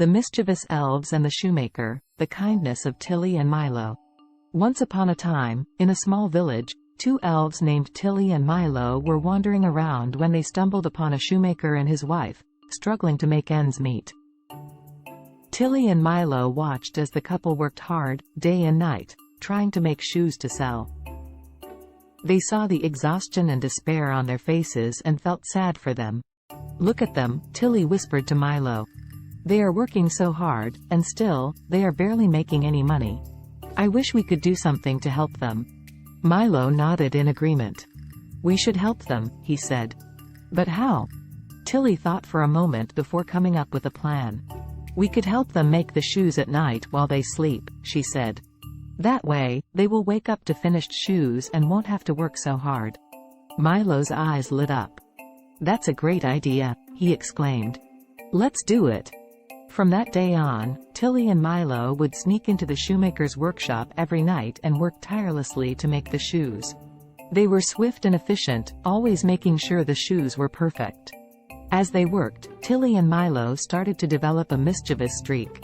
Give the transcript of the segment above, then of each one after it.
The Mischievous Elves and the Shoemaker, the kindness of Tilly and Milo. Once upon a time, in a small village, two elves named Tilly and Milo were wandering around when they stumbled upon a shoemaker and his wife, struggling to make ends meet. Tilly and Milo watched as the couple worked hard, day and night, trying to make shoes to sell. They saw the exhaustion and despair on their faces and felt sad for them. "Look at them," Tilly whispered to Milo. "They are working so hard, and still, they are barely making any money. I wish we could do something to help them." Milo nodded in agreement. "We should help them," he said. "But how?" Tilly thought for a moment before coming up with a plan. "We could help them make the shoes at night while they sleep," she said. "That way, they will wake up to finished shoes and won't have to work so hard." Milo's eyes lit up. "That's a great idea," he exclaimed. "Let's do it." From that day on, Tilly and Milo would sneak into the shoemaker's workshop every night and work tirelessly to make the shoes. They were swift and efficient, always making sure the shoes were perfect. As they worked, Tilly and Milo started to develop a mischievous streak.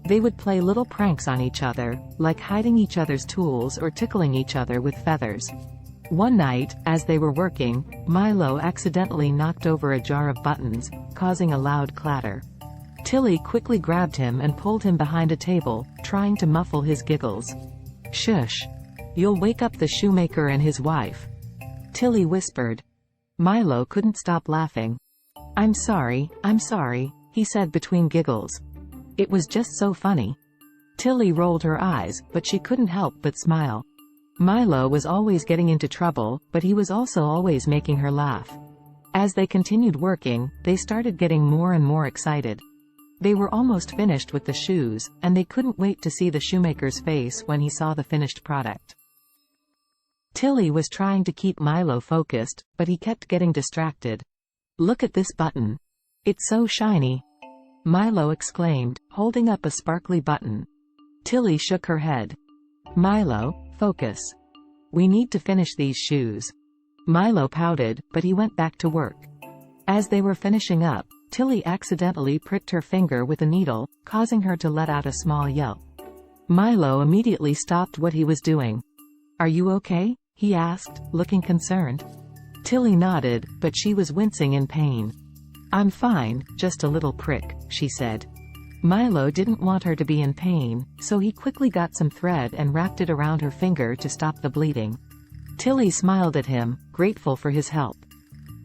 They would play little pranks on each other, like hiding each other's tools or tickling each other with feathers. One night, as they were working, Milo accidentally knocked over a jar of buttons, causing a loud clatter. Tilly quickly grabbed him and pulled him behind a table, trying to muffle his giggles. "Shush! You'll wake up the shoemaker and his wife," Tilly whispered. Milo couldn't stop laughing. I'm sorry," he said between giggles. "It was just so funny." Tilly rolled her eyes, but she couldn't help but smile. Milo was always getting into trouble, but he was also always making her laugh. As they continued working, they started getting more and more excited. They were almost finished with the shoes, and they couldn't wait to see the shoemaker's face when he saw the finished product. Tilly was trying to keep Milo focused, but he kept getting distracted. "Look at this button. It's so shiny," Milo exclaimed, holding up a sparkly button. Tilly shook her head. "Milo, focus. We need to finish these shoes." Milo pouted, but he went back to work. As they were finishing up, Tilly accidentally pricked her finger with a needle, causing her to let out a small yelp. Milo immediately stopped what he was doing. "Are you okay?" he asked, looking concerned. Tilly nodded, but she was wincing in pain. "I'm fine, just a little prick," she said. Milo didn't want her to be in pain, so he quickly got some thread and wrapped it around her finger to stop the bleeding. Tilly smiled at him, grateful for his help.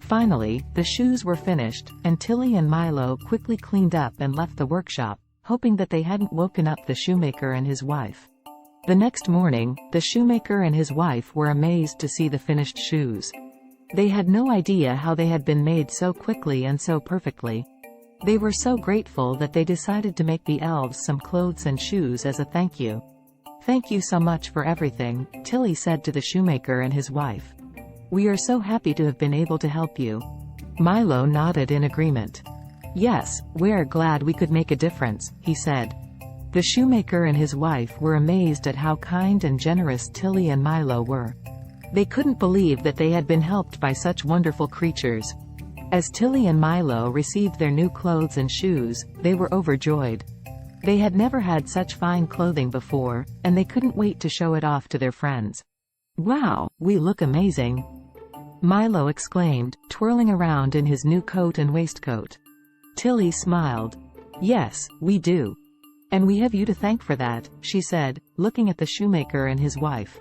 Finally, the shoes were finished, and Tilly and Milo quickly cleaned up and left the workshop, hoping that they hadn't woken up the shoemaker and his wife. The next morning, the shoemaker and his wife were amazed to see the finished shoes. They had no idea how they had been made so quickly and so perfectly. They were so grateful that they decided to make the elves some clothes and shoes as a thank you. "Thank you so much for everything," Tilly said to the shoemaker and his wife. "We are so happy to have been able to help you." Milo nodded in agreement. "Yes, we're glad we could make a difference," he said. The shoemaker and his wife were amazed at how kind and generous Tilly and Milo were. They couldn't believe that they had been helped by such wonderful creatures. As Tilly and Milo received their new clothes and shoes, they were overjoyed. They had never had such fine clothing before, and they couldn't wait to show it off to their friends. "Wow, we look amazing!" Milo exclaimed, twirling around in his new coat and waistcoat. Tilly smiled. "Yes, we do. And we have you to thank for that," she said, looking at the shoemaker and his wife.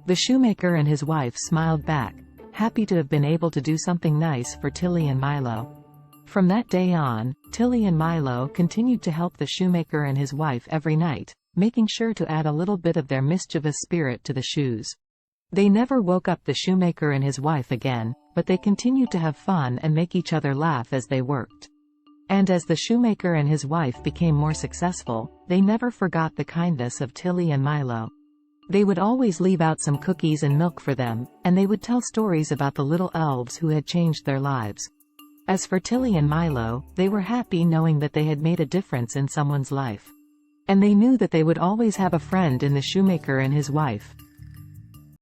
The shoemaker and his wife smiled back, happy to have been able to do something nice for Tilly and Milo. From that day on, Tilly and Milo continued to help the shoemaker and his wife every night, making sure to add a little bit of their mischievous spirit to the shoes. They never woke up the shoemaker and his wife again, but they continued to have fun and make each other laugh as they worked. And as the shoemaker and his wife became more successful, they never forgot the kindness of Tilly and Milo. They would always leave out some cookies and milk for them, and they would tell stories about the little elves who had changed their lives. As for Tilly and Milo, they were happy knowing that they had made a difference in someone's life. And they knew that they would always have a friend in the shoemaker and his wife.